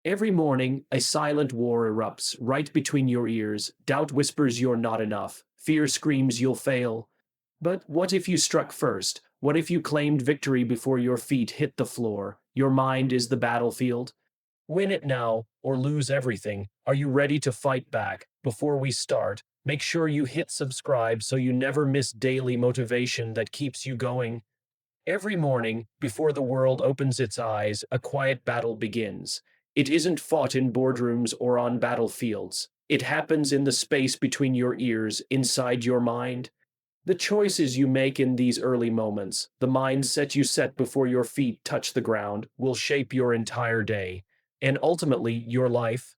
Every morning, a silent war erupts right between your ears. Doubt whispers you're not enough. Fear screams you'll fail. But what if you struck first? What if you claimed victory before your feet hit the floor? Your mind is the battlefield. Win it now, or lose everything. Are you ready to fight back? Before we start, make sure you hit subscribe so you never miss daily motivation that keeps you going. Every morning, before the world opens its eyes, a quiet battle begins. It isn't fought in boardrooms or on battlefields. It happens in the space between your ears, inside your mind. The choices you make in these early moments, the mindset you set before your feet touch the ground, will shape your entire day, and ultimately your life.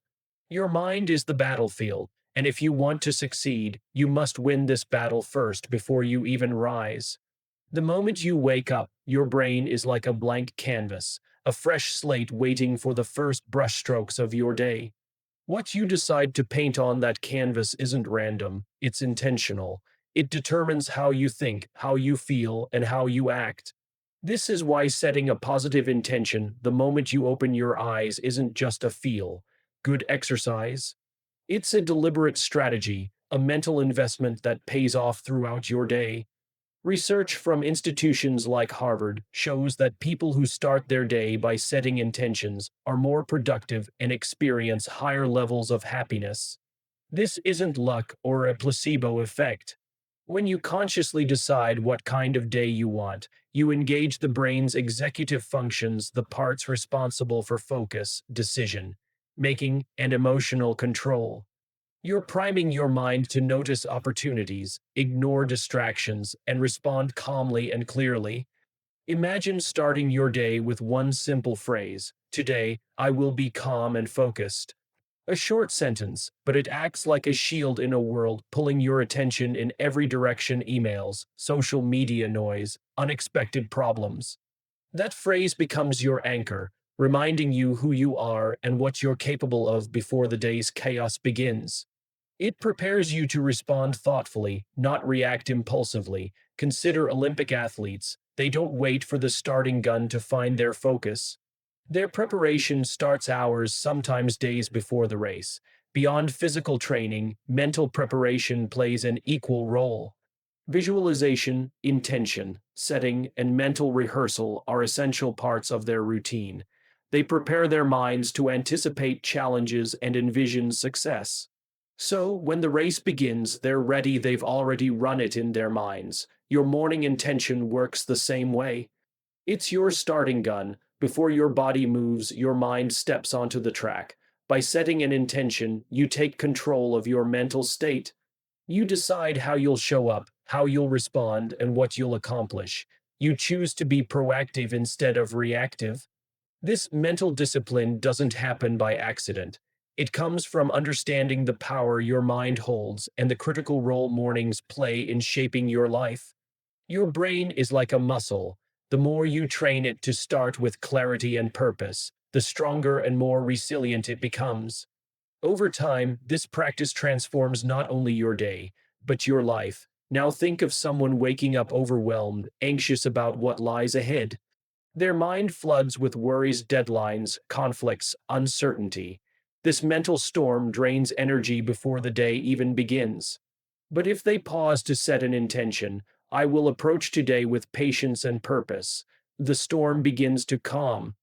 Your mind is the battlefield, and if you want to succeed, you must win this battle first before you even rise. The moment you wake up, your brain is like a blank canvas, a fresh slate waiting for the first brushstrokes of your day. What you decide to paint on that canvas isn't random, it's intentional. It determines how you think, how you feel, and how you act. This is why setting a positive intention the moment you open your eyes isn't just a feel good exercise. It's a deliberate strategy, a mental investment that pays off throughout your day. Research from institutions like Harvard shows that people who start their day by setting intentions are more productive and experience higher levels of happiness. This isn't luck or a placebo effect. When you consciously decide what kind of day you want, you engage the brain's executive functions, the parts responsible for focus, decision making, and emotional control. You're priming your mind to notice opportunities, ignore distractions, and respond calmly and clearly. Imagine starting your day with one simple phrase: "Today, I will be calm and focused." A short sentence, but it acts like a shield in a world pulling your attention in every direction: emails, social media noise, unexpected problems. That phrase becomes your anchor, reminding you who you are and what you're capable of before the day's chaos begins. It prepares you to respond thoughtfully, not react impulsively. Consider Olympic athletes. They don't wait for the starting gun to find their focus. Their preparation starts hours, sometimes days before the race. Beyond physical training, mental preparation plays an equal role. Visualization, intention, setting, and mental rehearsal are essential parts of their routine. They prepare their minds to anticipate challenges and envision success. So, when the race begins, they're ready, they've already run it in their minds. Your morning intention works the same way. It's your starting gun. Before your body moves, your mind steps onto the track. By setting an intention, you take control of your mental state. You decide how you'll show up, how you'll respond, and what you'll accomplish. You choose to be proactive instead of reactive. This mental discipline doesn't happen by accident. It comes from understanding the power your mind holds and the critical role mornings play in shaping your life. Your brain is like a muscle. The more you train it to start with clarity and purpose, the stronger and more resilient it becomes. Over time, this practice transforms not only your day, but your life. Now think of someone waking up overwhelmed, anxious about what lies ahead. Their mind floods with worries, deadlines, conflicts, uncertainty. This mental storm drains energy before the day even begins. But if they pause to set an intention, "I will approach today with patience and purpose," the storm begins to calm.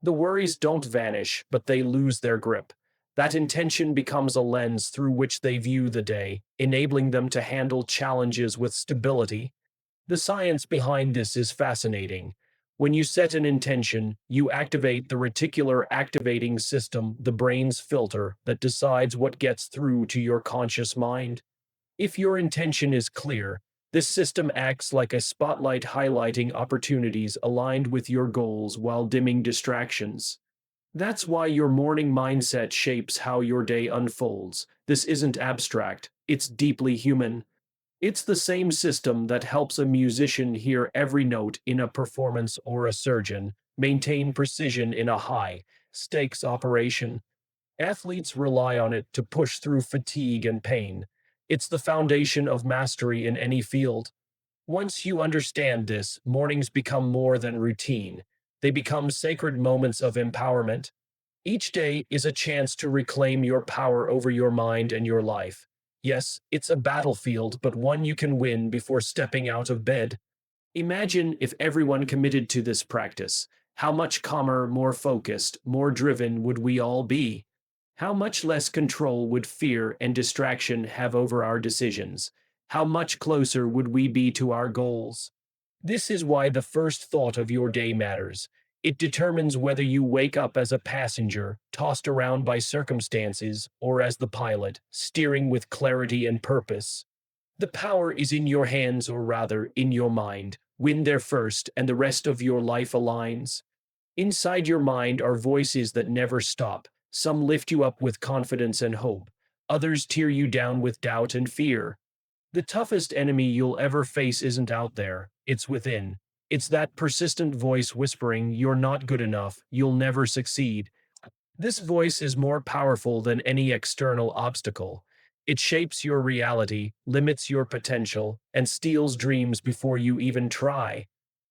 The worries don't vanish, but they lose their grip. That intention becomes a lens through which they view the day, enabling them to handle challenges with stability. The science behind this is fascinating. When you set an intention, you activate the reticular activating system, the brain's filter that decides what gets through to your conscious mind. If your intention is clear, this system acts like a spotlight highlighting opportunities aligned with your goals while dimming distractions. That's why your morning mindset shapes how your day unfolds. This isn't abstract, it's deeply human. It's the same system that helps a musician hear every note in a performance or a surgeon maintain precision in a high stakes operation. Athletes rely on it to push through fatigue and pain. It's the foundation of mastery in any field. Once you understand this, mornings become more than routine. They become sacred moments of empowerment. Each day is a chance to reclaim your power over your mind and your life. Yes, it's a battlefield, but one you can win before stepping out of bed. Imagine if everyone committed to this practice. How much calmer, more focused, more driven would we all be? How much less control would fear and distraction have over our decisions? How much closer would we be to our goals? This is why the first thought of your day matters. It determines whether you wake up as a passenger, tossed around by circumstances, or as the pilot, steering with clarity and purpose. The power is in your hands, or rather, in your mind. Win there first, and the rest of your life aligns. Inside your mind are voices that never stop. Some lift you up with confidence and hope. Others tear you down with doubt and fear. The toughest enemy you'll ever face isn't out there, it's within. It's that persistent voice whispering, "You're not good enough, you'll never succeed." This voice is more powerful than any external obstacle. It shapes your reality, limits your potential, and steals dreams before you even try.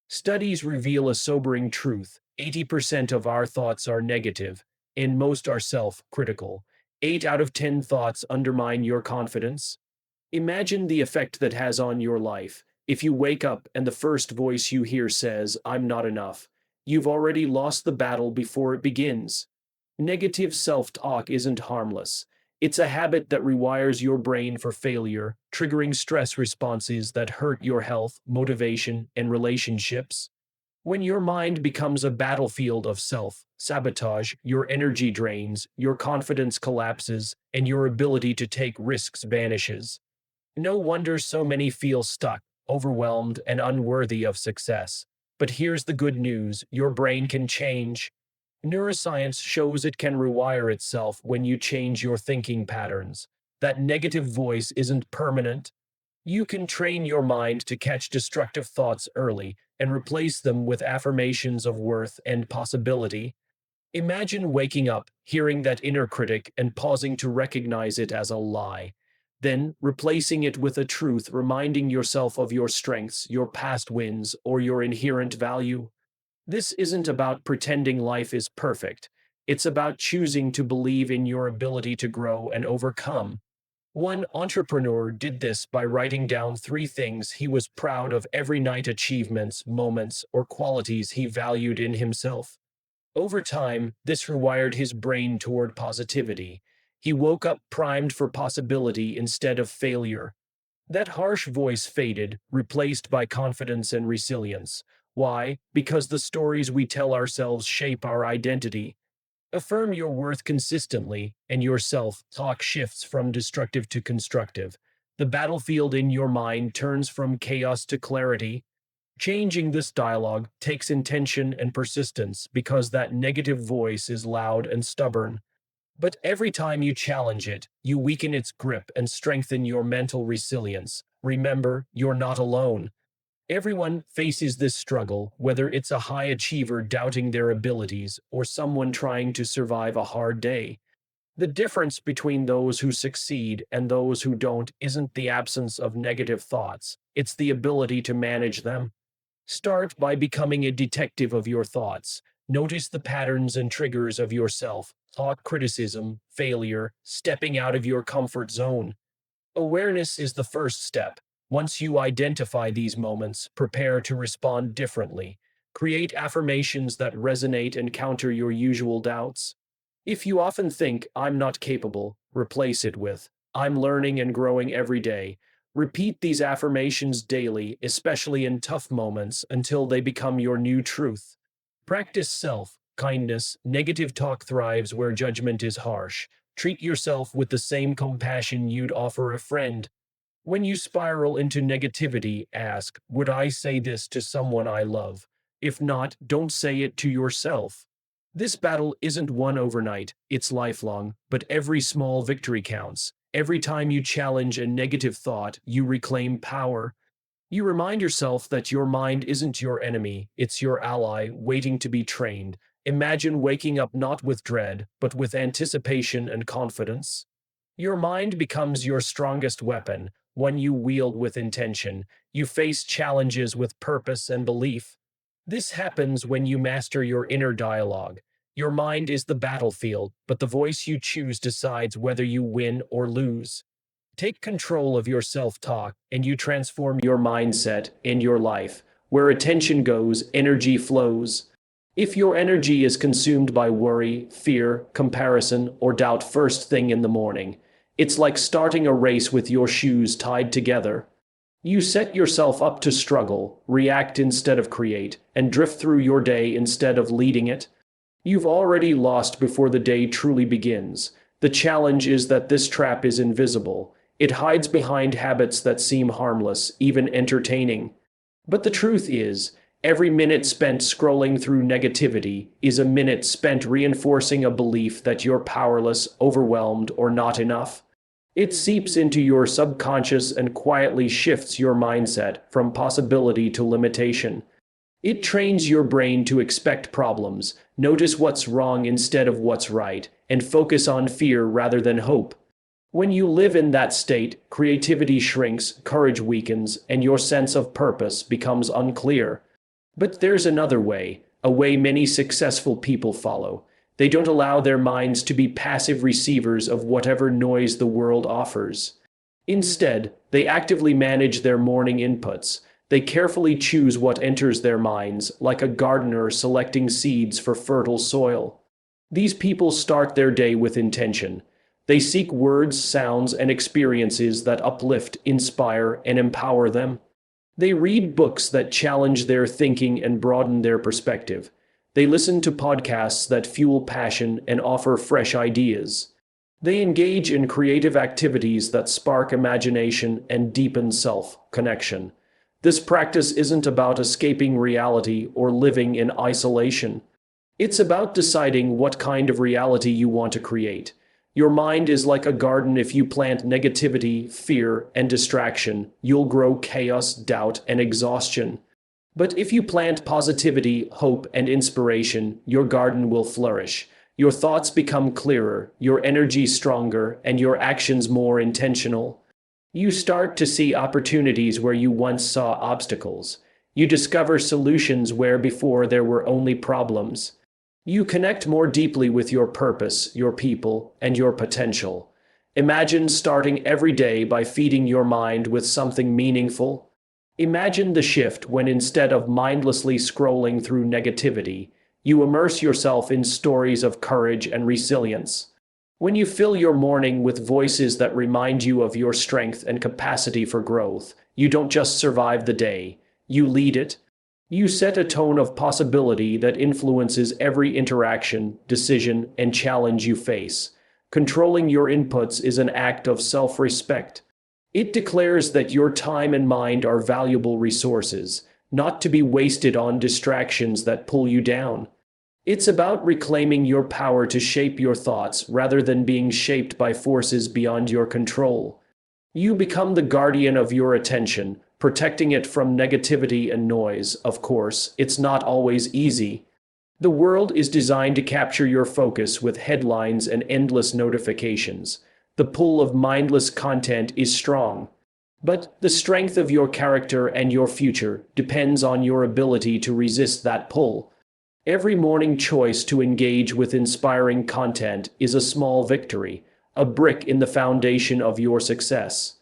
Studies reveal a sobering truth. 80% of our thoughts are negative, and most are self critical. 8 out of 10 thoughts undermine your confidence. Imagine the effect that has on your life. If you wake up and the first voice you hear says, "I'm not enough," you've already lost the battle before it begins. Negative self talk isn't harmless. It's a habit that rewires your brain for failure, triggering stress responses that hurt your health, motivation, and relationships. When your mind becomes a battlefield of self sabotage, your energy drains, your confidence collapses, and your ability to take risks vanishes. No wonder so many feel stuck, overwhelmed, and unworthy of success. But here's the good news: your brain can change. Neuroscience shows it can rewire itself when you change your thinking patterns. That negative voice isn't permanent. You can train your mind to catch destructive thoughts early and replace them with affirmations of worth and possibility. Imagine waking up, hearing that inner critic, and pausing to recognize it as a lie. Then replacing it with a truth, reminding yourself of your strengths, your past wins, or your inherent value. This isn't about pretending life is perfect. It's about choosing to believe in your ability to grow and overcome. One entrepreneur did this by writing down 3 things he was proud of every night: achievements, moments, or qualities he valued in himself. Over time, this rewired his brain toward positivity. He woke up primed for possibility instead of failure. That harsh voice faded, replaced by confidence and resilience. Why? Because the stories we tell ourselves shape our identity. Affirm your worth consistently, and your self talk shifts from destructive to constructive. The battlefield in your mind turns from chaos to clarity. Changing this dialogue takes intention and persistence because that negative voice is loud and stubborn. But every time you challenge it, you weaken its grip and strengthen your mental resilience. Remember, you're not alone. Everyone faces this struggle, whether it's a high achiever doubting their abilities or someone trying to survive a hard day. The difference between those who succeed and those who don't isn't the absence of negative thoughts, it's the ability to manage them. Start by becoming a detective of your thoughts. Notice the patterns and triggers of yourself, thought criticism, failure, stepping out of your comfort zone. Awareness is the first step. Once you identify these moments, prepare to respond differently. Create affirmations that resonate and counter your usual doubts. If you often think, "I'm not capable," replace it with, "I'm learning and growing every day." Repeat these affirmations daily, especially in tough moments, until they become your new truth. Practice self kindness. Negative talk thrives where judgment is harsh. Treat yourself with the same compassion you'd offer a friend. When you spiral into negativity, ask, "Would I say this to someone I love?" If not, don't say it to yourself. This battle isn't won overnight, it's lifelong, but every small victory counts. Every time you challenge a negative thought, you reclaim power. You remind yourself that your mind isn't your enemy, it's your ally waiting to be trained. Imagine waking up not with dread, but with anticipation and confidence. Your mind becomes your strongest weapon, one you wield with intention. You face challenges with purpose and belief. This happens when you master your inner dialogue. Your mind is the battlefield, but the voice you choose decides whether you win or lose. Take control of your self-talk, and you transform your mindset in your life. Where attention goes, energy flows. If your energy is consumed by worry, fear, comparison, or doubt first thing in the morning, it's like starting a race with your shoes tied together. You set yourself up to struggle, react instead of create, and drift through your day instead of leading it. You've already lost before the day truly begins. The challenge is that this trap is invisible. It hides behind habits that seem harmless, even entertaining. But the truth is, every minute spent scrolling through negativity is a minute spent reinforcing a belief that you're powerless, overwhelmed, or not enough. It seeps into your subconscious and quietly shifts your mindset from possibility to limitation. It trains your brain to expect problems, notice what's wrong instead of what's right, and focus on fear rather than hope. When you live in that state, creativity shrinks, courage weakens, and your sense of purpose becomes unclear. But there's another way, a way many successful people follow. They don't allow their minds to be passive receivers of whatever noise the world offers. Instead, they actively manage their morning inputs. They carefully choose what enters their minds, like a gardener selecting seeds for fertile soil. These people start their day with intention. They seek words, sounds, and experiences that uplift, inspire, and empower them. They read books that challenge their thinking and broaden their perspective. They listen to podcasts that fuel passion and offer fresh ideas. They engage in creative activities that spark imagination and deepen self-connection. This practice isn't about escaping reality or living in isolation. It's about deciding what kind of reality you want to create. Your mind is like a garden. If you plant negativity, fear, and distraction, you'll grow chaos, doubt, and exhaustion. But if you plant positivity, hope, and inspiration, your garden will flourish. Your thoughts become clearer, your energy stronger, and your actions more intentional. You start to see opportunities where you once saw obstacles. You discover solutions where before there were only problems. You connect more deeply with your purpose, your people, and your potential. Imagine starting every day by feeding your mind with something meaningful. Imagine the shift when instead of mindlessly scrolling through negativity, you immerse yourself in stories of courage and resilience. When you fill your morning with voices that remind you of your strength and capacity for growth, you don't just survive the day, you lead it. You set a tone of possibility that influences every interaction, decision, and challenge you face. Controlling your inputs is an act of self-respect. It declares that your time and mind are valuable resources, not to be wasted on distractions that pull you down. It's about reclaiming your power to shape your thoughts rather than being shaped by forces beyond your control. You become the guardian of your attention, protecting it from negativity and noise. Of course, it's not always easy. The world is designed to capture your focus with headlines and endless notifications. The pull of mindless content is strong. But the strength of your character and your future depends on your ability to resist that pull. Every morning choice to engage with inspiring content is a small victory, a brick in the foundation of your success.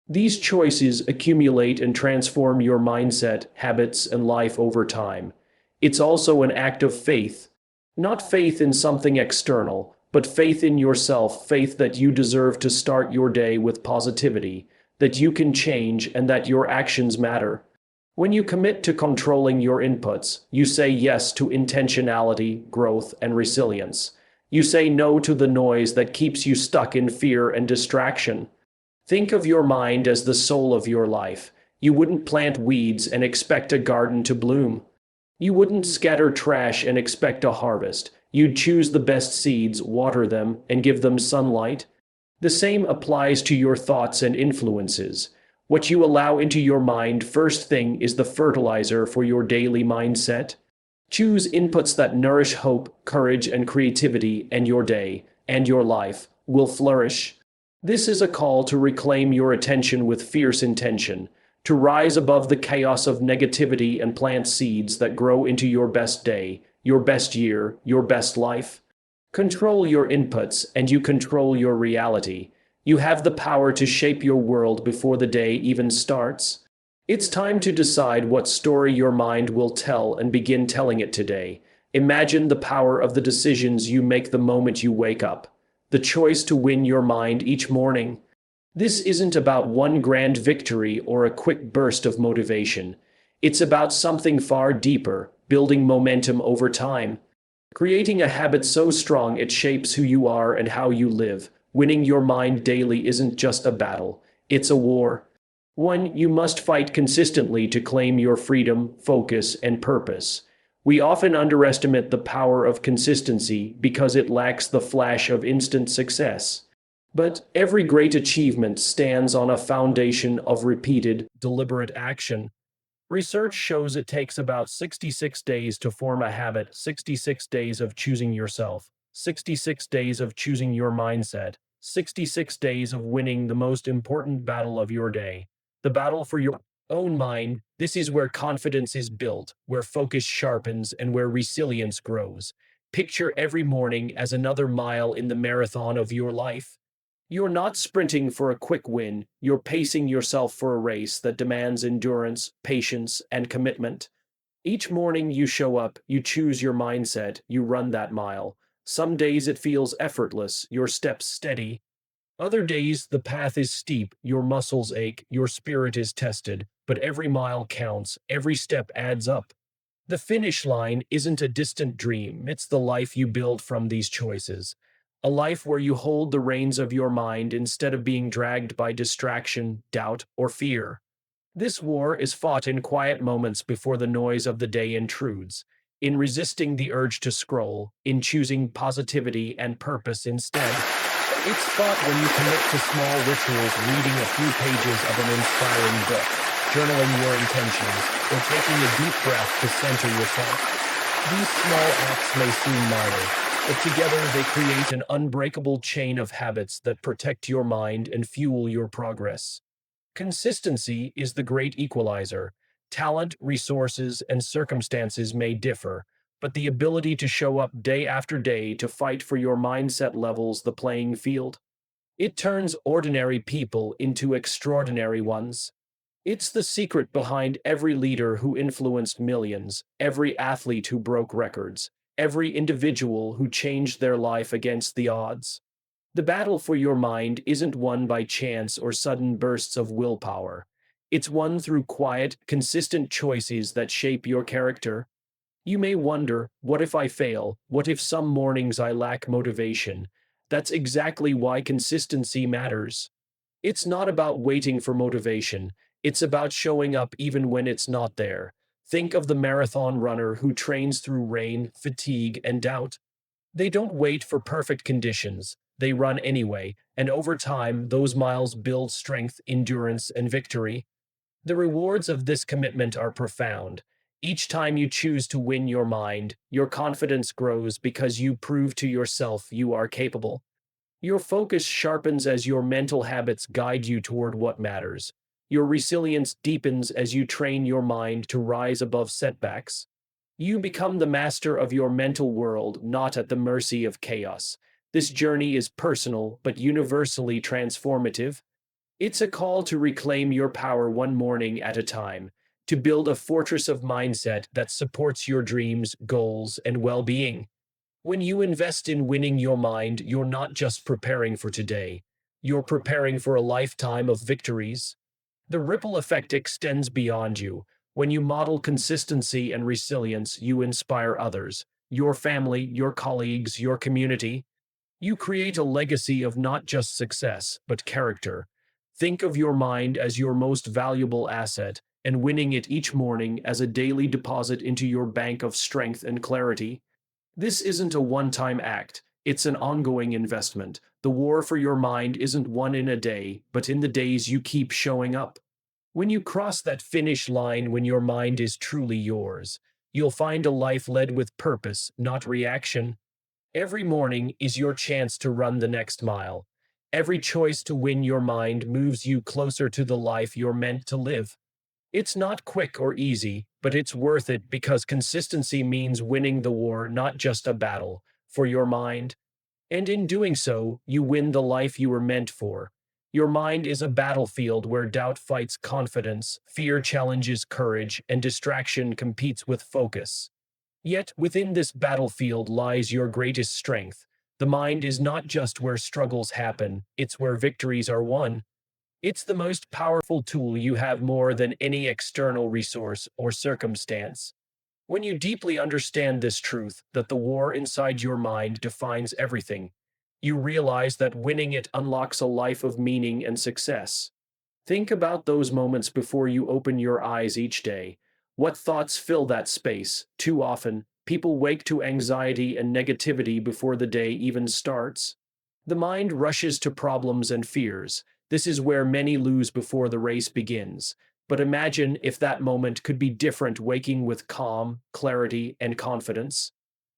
These choices accumulate and transform your mindset, habits, and life over time. It's also an act of faith. Not faith in something external, but faith in yourself, faith that you deserve to start your day with positivity, that you can change, and that your actions matter. When you commit to controlling your inputs, you say yes to intentionality, growth, and resilience. You say no to the noise that keeps you stuck in fear and distraction. Think of your mind as the soul of your life. You wouldn't plant weeds and expect a garden to bloom. You wouldn't scatter trash and expect a harvest. You'd choose the best seeds, water them, and give them sunlight. The same applies to your thoughts and influences. What you allow into your mind first thing is the fertilizer for your daily mindset. Choose inputs that nourish hope, courage, and creativity, and your day, and your life, will flourish. This is a call to reclaim your attention with fierce intention, to rise above the chaos of negativity and plant seeds that grow into your best day, your best year, your best life? Control your inputs and you control your reality. You have the power to shape your world before the day even starts. It's time to decide what story your mind will tell and begin telling it today. Imagine the power of the decisions you make the moment you wake up, the choice to win your mind each morning. This isn't about one grand victory or a quick burst of motivation. It's about something far deeper, building momentum over time. Creating a habit so strong it shapes who you are and how you live. Winning your mind daily isn't just a battle, it's a war. One you must fight consistently to claim your freedom, focus, and purpose. We often underestimate the power of consistency because it lacks the flash of instant success. But every great achievement stands on a foundation of repeated, deliberate action. Research shows it takes about 66 days to form a habit, 66 days of choosing yourself, 66 days of choosing your mindset, 66 days of winning the most important battle of your day, the battle for your own mind. This is where confidence is built, where focus sharpens, and where resilience grows. Picture every morning as another mile in the marathon of your life. You're not sprinting for a quick win, you're pacing yourself for a race that demands endurance, patience, and commitment. Each morning you show up, you choose your mindset, you run that mile. Some days it feels effortless, your steps steady. Other days the path is steep, your muscles ache, your spirit is tested, but every mile counts, every step adds up. The finish line isn't a distant dream, it's the life you build from these choices. A life where you hold the reins of your mind instead of being dragged by distraction, doubt, or fear. This war is fought in quiet moments before the noise of the day intrudes, in resisting the urge to scroll, in choosing positivity and purpose instead. It's fought when you commit to small rituals, reading a few pages of an inspiring book, journaling your intentions, or taking a deep breath to center yourself. These small acts may seem minor, but together they create an unbreakable chain of habits that protect your mind and fuel your progress. Consistency is the great equalizer. Talent, resources, and circumstances may differ, but the ability to show up day after day to fight for your mindset levels the playing field. It turns ordinary people into extraordinary ones. It's the secret behind every leader who influenced millions, every athlete who broke records, every individual who changed their life against the odds. The battle for your mind isn't won by chance or sudden bursts of willpower. It's won through quiet, consistent choices that shape your character. You may wonder, what if I fail? What if some mornings I lack motivation? That's exactly why consistency matters. It's not about waiting for motivation, it's about showing up even when it's not there. Think of the marathon runner who trains through rain, fatigue, and doubt. They don't wait for perfect conditions, they run anyway, and over time, those miles build strength, endurance, and victory. The rewards of this commitment are profound. Each time you choose to win your mind, your confidence grows because you prove to yourself you are capable. Your focus sharpens as your mental habits guide you toward what matters. Your resilience deepens as you train your mind to rise above setbacks. You become the master of your mental world, not at the mercy of chaos. This journey is personal, but universally transformative. It's a call to reclaim your power one morning at a time, to build a fortress of mindset that supports your dreams, goals, and well being. When you invest in winning your mind, you're not just preparing for today, you're preparing for a lifetime of victories. The ripple effect extends beyond you. When you model consistency and resilience, you inspire others, your family, your colleagues, your community. You create a legacy of not just success, but character. Think of your mind as your most valuable asset, and winning it each morning as a daily deposit into your bank of strength and clarity. This isn't a one time act, it's an ongoing investment. The war for your mind isn't won in a day, but in the days you keep showing up. When you cross that finish line, when your mind is truly yours, you'll find a life led with purpose, not reaction. Every morning is your chance to run the next mile. Every choice to win your mind moves you closer to the life you're meant to live. It's not quick or easy, but it's worth it because consistency means winning the war, not just a battle, for your mind. And in doing so, you win the life you were meant for. Your mind is a battlefield where doubt fights confidence, fear challenges courage, and distraction competes with focus. Yet, within this battlefield lies your greatest strength. The mind is not just where struggles happen, it's where victories are won. It's the most powerful tool you have more than any external resource or circumstance. When you deeply understand this truth, that the war inside your mind defines everything, you realize that winning it unlocks a life of meaning and success. Think about those moments before you open your eyes each day. What thoughts fill that space? Too often, people wake to anxiety and negativity before the day even starts. The mind rushes to problems and fears. This is where many lose before the race begins. But imagine if that moment could be different, waking with calm, clarity, and confidence.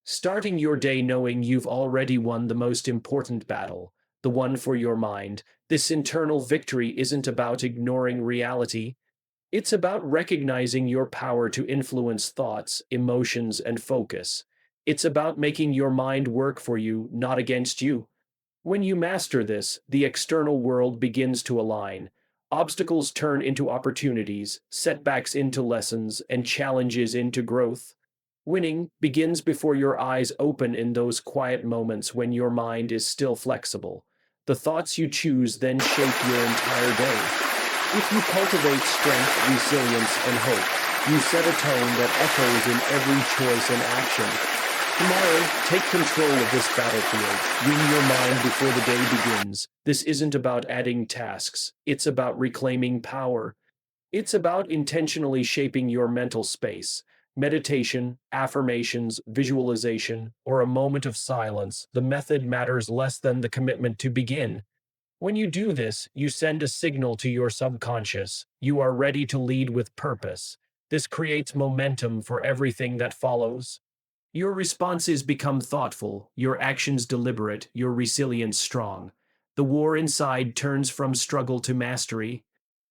Starting your day knowing you've already won the most important battle, the one for your mind. This internal victory isn't about ignoring reality. It's about recognizing your power to influence thoughts, emotions, and focus. It's about making your mind work for you, not against you. When you master this, the external world begins to align. Obstacles turn into opportunities, setbacks into lessons, and challenges into growth. Winning begins before your eyes open in those quiet moments when your mind is still flexible. The thoughts you choose then shape your entire day. If you cultivate strength, resilience, and hope, you set a tone that echoes in every choice and action. Tomorrow, take control of this battlefield. Win your mind before the day begins. This isn't about adding tasks, it's about reclaiming power. It's about intentionally shaping your mental space. Meditation, affirmations, visualization, or a moment of silence, the method matters less than the commitment to begin. When you do this, you send a signal to your subconscious. You are ready to lead with purpose. This creates momentum for everything that follows. Your responses become thoughtful, your actions deliberate, your resilience strong. The war inside turns from struggle to mastery.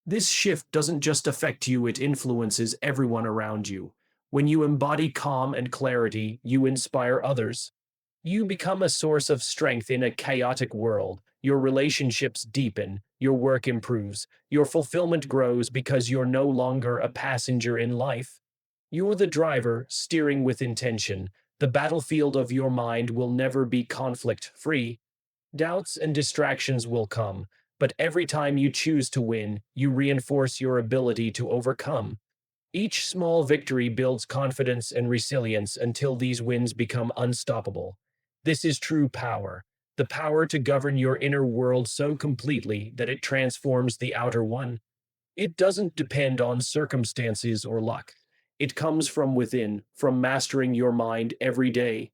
This shift doesn't just affect you, it influences everyone around you. When you embody calm and clarity, you inspire others. You become a source of strength in a chaotic world. Your relationships deepen, your work improves, your fulfillment grows because you're no longer a passenger in life. You're the driver, steering with intention. The battlefield of your mind will never be conflict free. Doubts and distractions will come, but every time you choose to win, you reinforce your ability to overcome. Each small victory builds confidence and resilience until these wins become unstoppable. This is true power, the power to govern your inner world so completely that it transforms the outer one. It doesn't depend on circumstances or luck. It comes from within, from mastering your mind every day.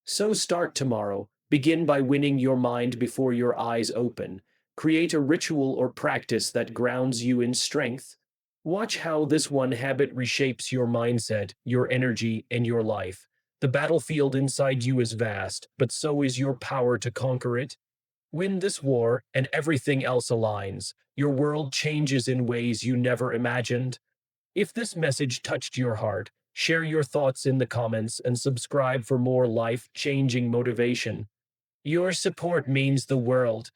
So start tomorrow. Begin by winning your mind before your eyes open. Create a ritual or practice that grounds you in strength. Watch how this one habit reshapes your mindset, your energy, and your life. The battlefield inside you is vast, but so is your power to conquer it. Win this war, and everything else aligns. Your world changes in ways you never imagined. If this message touched your heart, share your thoughts in the comments and subscribe for more life changing motivation. Your support means the world.